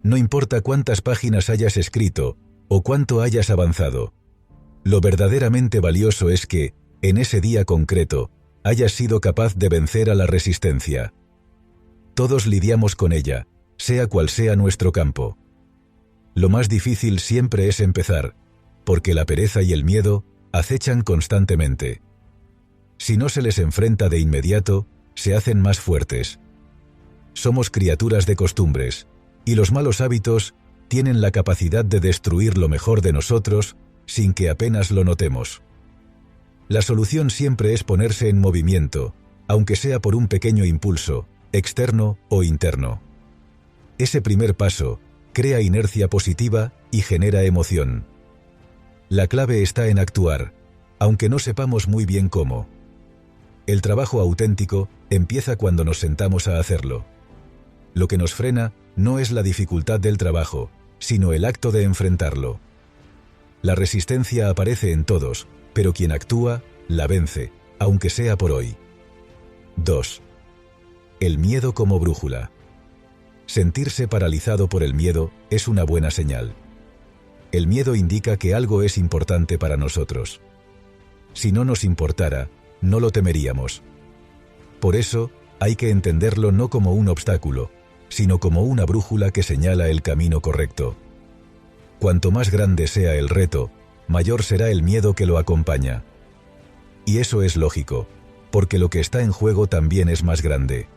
No importa cuántas páginas hayas escrito o cuánto hayas avanzado. Lo verdaderamente valioso es que, en ese día concreto, hayas sido capaz de vencer a la resistencia. Todos lidiamos con ella, sea cual sea nuestro campo. Lo más difícil siempre es empezar, porque la pereza y el miedo acechan constantemente. Si no se les enfrenta de inmediato, se hacen más fuertes. Somos criaturas de costumbres, y los malos hábitos tienen la capacidad de destruir lo mejor de nosotros sin que apenas lo notemos. La solución siempre es ponerse en movimiento, aunque sea por un pequeño impulso, externo o interno. Ese primer paso crea inercia positiva y genera emoción. La clave está en actuar, aunque no sepamos muy bien cómo. El trabajo auténtico empieza cuando nos sentamos a hacerlo. Lo que nos frena no es la dificultad del trabajo, sino el acto de enfrentarlo. La resistencia aparece en todos, pero quien actúa, la vence, aunque sea por hoy. 2. El miedo como brújula. Sentirse paralizado por el miedo es una buena señal. El miedo indica que algo es importante para nosotros. Si no nos importara, no lo temeríamos. Por eso, hay que entenderlo no como un obstáculo, sino como una brújula que señala el camino correcto. Cuanto más grande sea el reto, mayor será el miedo que lo acompaña. Y eso es lógico, porque lo que está en juego también es más grande.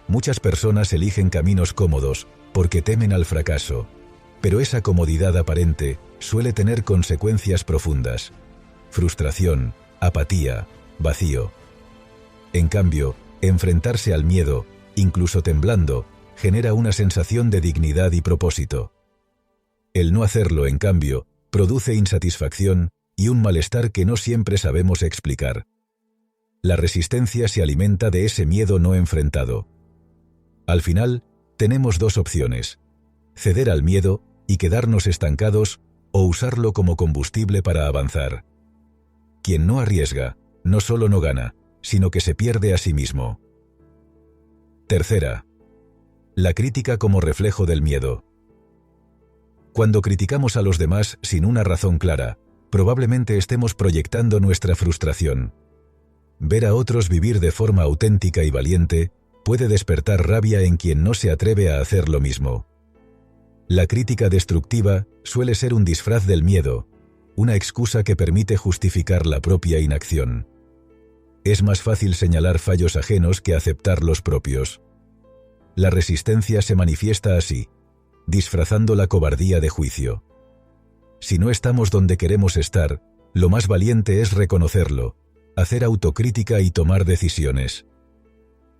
Muchas personas eligen caminos cómodos porque temen al fracaso, pero esa comodidad aparente suele tener consecuencias profundas: frustración, apatía, vacío. En cambio, enfrentarse al miedo, incluso temblando, genera una sensación de dignidad y propósito. El no hacerlo, en cambio, produce insatisfacción y un malestar que no siempre sabemos explicar. La resistencia se alimenta de ese miedo no enfrentado. Al final, tenemos dos opciones: ceder al miedo y quedarnos estancados, o usarlo como combustible para avanzar. Quien no arriesga, no solo no gana, sino que se pierde a sí mismo. 3. La crítica como reflejo del miedo. Cuando criticamos a los demás sin una razón clara, probablemente estemos proyectando nuestra frustración. Ver a otros vivir de forma auténtica y valiente puede despertar rabia en quien no se atreve a hacer lo mismo. La crítica destructiva suele ser un disfraz del miedo, una excusa que permite justificar la propia inacción. Es más fácil señalar fallos ajenos que aceptar los propios. La resistencia se manifiesta así, disfrazando la cobardía de juicio. Si no estamos donde queremos estar, lo más valiente es reconocerlo, hacer autocrítica y tomar decisiones.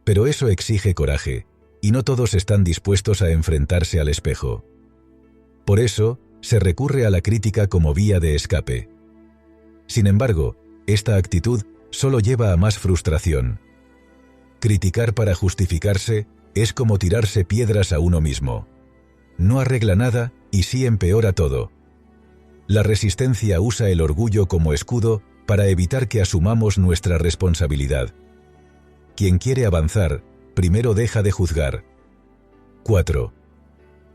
Pero eso exige coraje, y no todos están dispuestos a enfrentarse al espejo. Por eso, se recurre a la crítica como vía de escape. Sin embargo, esta actitud solo lleva a más frustración. Criticar para justificarse es como tirarse piedras a uno mismo. No arregla nada y sí empeora todo. La resistencia usa el orgullo como escudo para evitar que asumamos nuestra responsabilidad. Quien quiere avanzar, primero deja de juzgar. 4.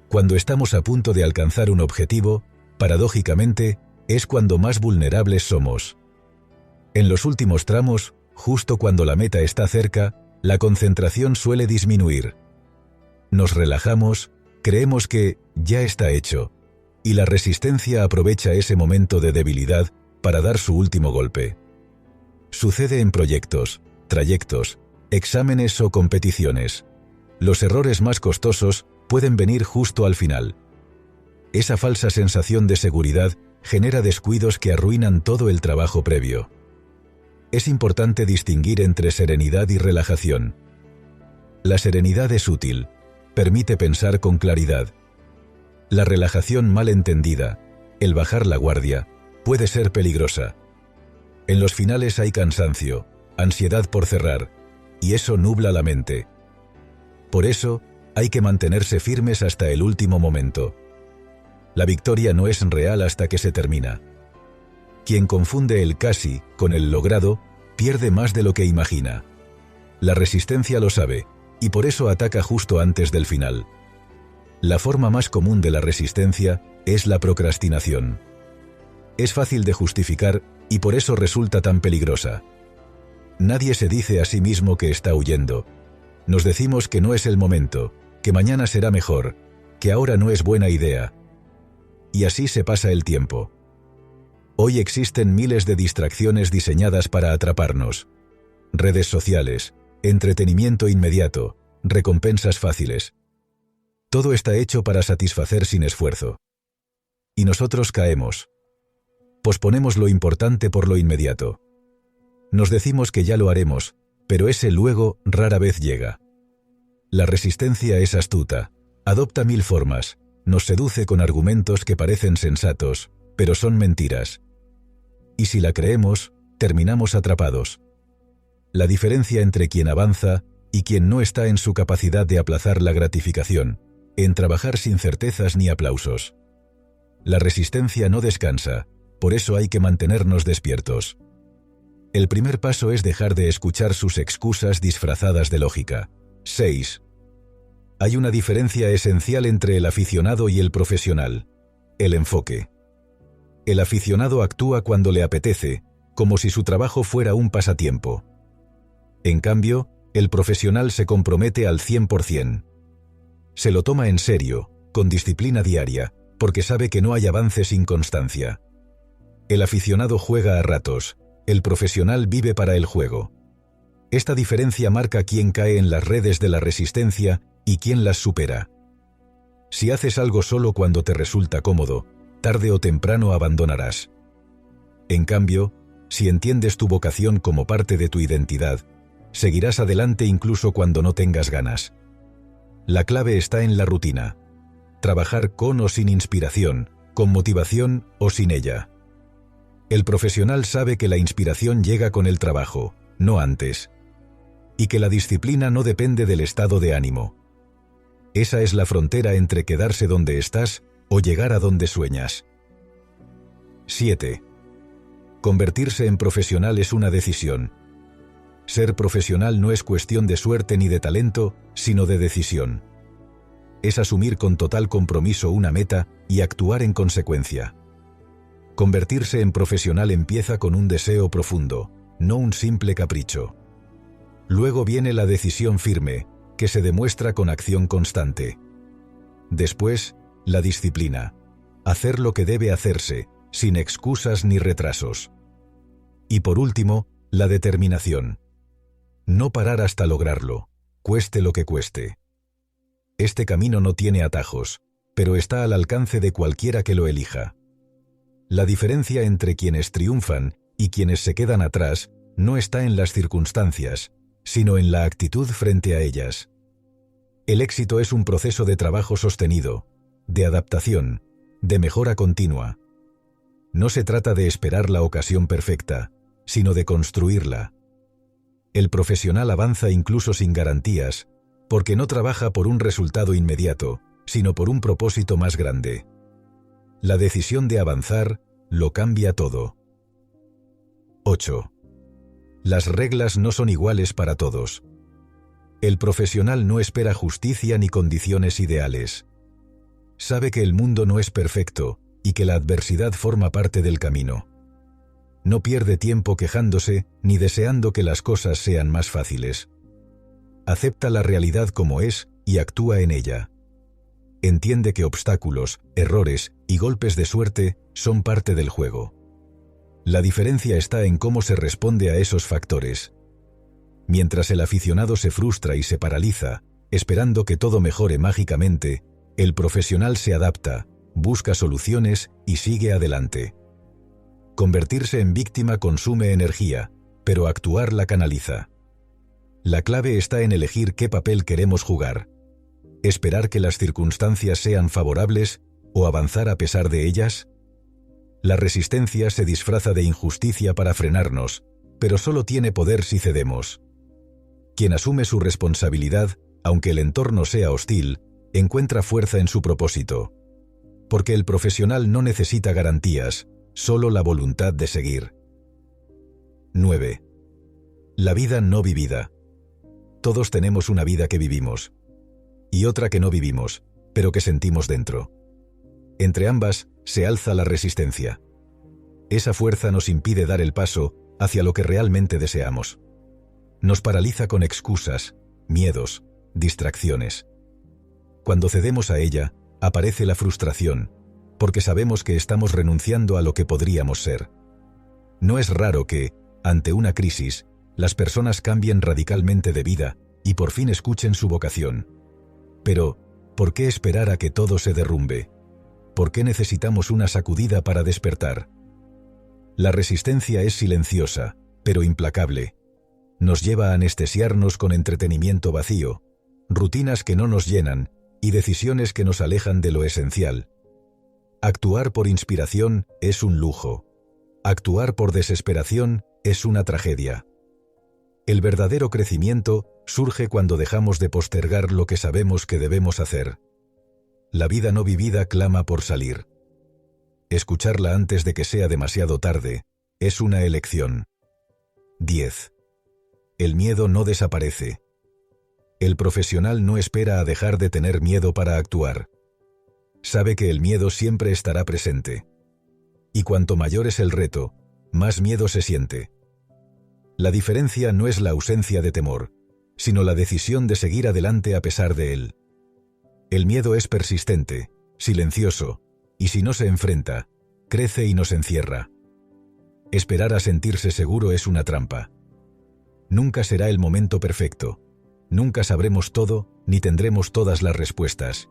Cuando estamos a punto de alcanzar un objetivo, paradójicamente, es cuando más vulnerables somos. En los últimos tramos, justo cuando la meta está cerca, la concentración suele disminuir. Nos relajamos, creemos que ya está hecho, y la resistencia aprovecha ese momento de debilidad para dar su último golpe. Sucede en proyectos, trayectos, exámenes o competiciones. Los errores más costosos pueden venir justo al final. Esa falsa sensación de seguridad genera descuidos que arruinan todo el trabajo previo. Es importante distinguir entre serenidad y relajación. La serenidad es útil, permite pensar con claridad. La relajación mal entendida, el bajar la guardia, puede ser peligrosa. En los finales hay cansancio, ansiedad por cerrar, y eso nubla la mente. Por eso, hay que mantenerse firmes hasta el último momento. La victoria no es real hasta que se termina. Quien confunde el casi con el logrado, pierde más de lo que imagina. La resistencia lo sabe, y por eso ataca justo antes del final. La forma más común de la resistencia es la procrastinación. Es fácil de justificar y por eso resulta tan peligrosa. Nadie se dice a sí mismo que está huyendo. Nos decimos que no es el momento, que mañana será mejor, que ahora no es buena idea. Y así se pasa el tiempo. Hoy existen miles de distracciones diseñadas para atraparnos. Redes sociales, entretenimiento inmediato, recompensas fáciles. Todo está hecho para satisfacer sin esfuerzo. Y nosotros caemos. Posponemos lo importante por lo inmediato. Nos decimos que ya lo haremos, pero ese luego rara vez llega. La resistencia es astuta, adopta 1000 formas, nos seduce con argumentos que parecen sensatos, pero son mentiras. Y si la creemos, terminamos atrapados. La diferencia entre quien avanza y quien no está en su capacidad de aplazar la gratificación, en trabajar sin certezas ni aplausos. La resistencia no descansa, por eso hay que mantenernos despiertos. El primer paso es dejar de escuchar sus excusas disfrazadas de lógica. 6. Hay una diferencia esencial entre el aficionado y el profesional: el enfoque. El aficionado actúa cuando le apetece, como si su trabajo fuera un pasatiempo. En cambio, el profesional se compromete al 100%. Se lo toma en serio, con disciplina diaria, porque sabe que no hay avance sin constancia. El aficionado juega a ratos, el profesional vive para el juego. Esta diferencia marca quién cae en las redes de la resistencia y quién las supera. Si haces algo solo cuando te resulta cómodo, tarde o temprano abandonarás. En cambio, si entiendes tu vocación como parte de tu identidad, seguirás adelante incluso cuando no tengas ganas. La clave está en la rutina. Trabajar con o sin inspiración, con motivación o sin ella. El profesional sabe que la inspiración llega con el trabajo, no antes. Y que la disciplina no depende del estado de ánimo. Esa es la frontera entre quedarse donde estás o llegar a donde sueñas. 7. Convertirse en profesional es una decisión. Ser profesional no es cuestión de suerte ni de talento, sino de decisión. Es asumir con total compromiso una meta y actuar en consecuencia. Convertirse en profesional empieza con un deseo profundo, no un simple capricho. Luego viene la decisión firme, que se demuestra con acción constante. Después, la disciplina. Hacer lo que debe hacerse, sin excusas ni retrasos. Y por último, la determinación. No parar hasta lograrlo, cueste lo que cueste. Este camino no tiene atajos, pero está al alcance de cualquiera que lo elija. La diferencia entre quienes triunfan y quienes se quedan atrás no está en las circunstancias, sino en la actitud frente a ellas. El éxito es un proceso de trabajo sostenido, de adaptación, de mejora continua. No se trata de esperar la ocasión perfecta, sino de construirla. El profesional avanza incluso sin garantías, porque no trabaja por un resultado inmediato, sino por un propósito más grande. La decisión de avanzar lo cambia todo. 8. Las reglas no son iguales para todos. El profesional no espera justicia ni condiciones ideales. Sabe que el mundo no es perfecto y que la adversidad forma parte del camino. No pierde tiempo quejándose ni deseando que las cosas sean más fáciles. Acepta la realidad como es y actúa en ella. Entiende que obstáculos, errores y golpes de suerte son parte del juego. La diferencia está en cómo se responde a esos factores. Mientras el aficionado se frustra y se paraliza, esperando que todo mejore mágicamente, el profesional se adapta, busca soluciones y sigue adelante. Convertirse en víctima consume energía, pero actuar la canaliza. La clave está en elegir qué papel queremos jugar. ¿Esperar que las circunstancias sean favorables o avanzar a pesar de ellas? La resistencia se disfraza de injusticia para frenarnos, pero solo tiene poder si cedemos. Quien asume su responsabilidad, aunque el entorno sea hostil, encuentra fuerza en su propósito. Porque el profesional no necesita garantías, solo la voluntad de seguir. 9. La vida no vivida. Todos tenemos una vida que vivimos. Y otra que no vivimos, pero que sentimos dentro. Entre ambas se alza la resistencia. Esa fuerza nos impide dar el paso hacia lo que realmente deseamos. Nos paraliza con excusas, miedos, distracciones. Cuando cedemos a ella, aparece la frustración, porque sabemos que estamos renunciando a lo que podríamos ser. No es raro que, ante una crisis, las personas cambien radicalmente de vida y por fin escuchen su vocación. Pero, ¿por qué esperar a que todo se derrumbe? ¿Por qué necesitamos una sacudida para despertar? La resistencia es silenciosa, pero implacable. Nos lleva a anestesiarnos con entretenimiento vacío, rutinas que no nos llenan y decisiones que nos alejan de lo esencial. Actuar por inspiración es un lujo. Actuar por desesperación es una tragedia. El verdadero crecimiento surge cuando dejamos de postergar lo que sabemos que debemos hacer. La vida no vivida clama por salir. Escucharla antes de que sea demasiado tarde es una elección. 10. El miedo no desaparece. El profesional no espera a dejar de tener miedo para actuar. Sabe que el miedo siempre estará presente. Y cuanto mayor es el reto, más miedo se siente. La diferencia no es la ausencia de temor, sino la decisión de seguir adelante a pesar de él. El miedo es persistente, silencioso, y si no se enfrenta, crece y nos encierra. Esperar a sentirse seguro es una trampa. Nunca será el momento perfecto. Nunca sabremos todo, ni tendremos todas las respuestas.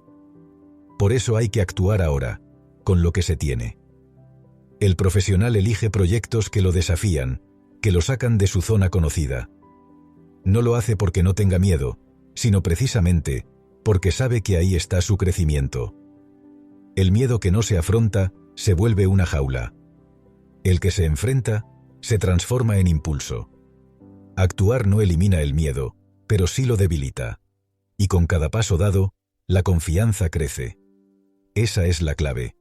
Por eso hay que actuar ahora, con lo que se tiene. El profesional elige proyectos que lo desafían, que lo sacan de su zona conocida. No lo hace porque no tenga miedo, sino precisamente porque sabe que ahí está su crecimiento. El miedo que no se afronta se vuelve una jaula. El que se enfrenta se transforma en impulso. Actuar no elimina el miedo, pero sí lo debilita. Y con cada paso dado, la confianza crece. Esa es la clave.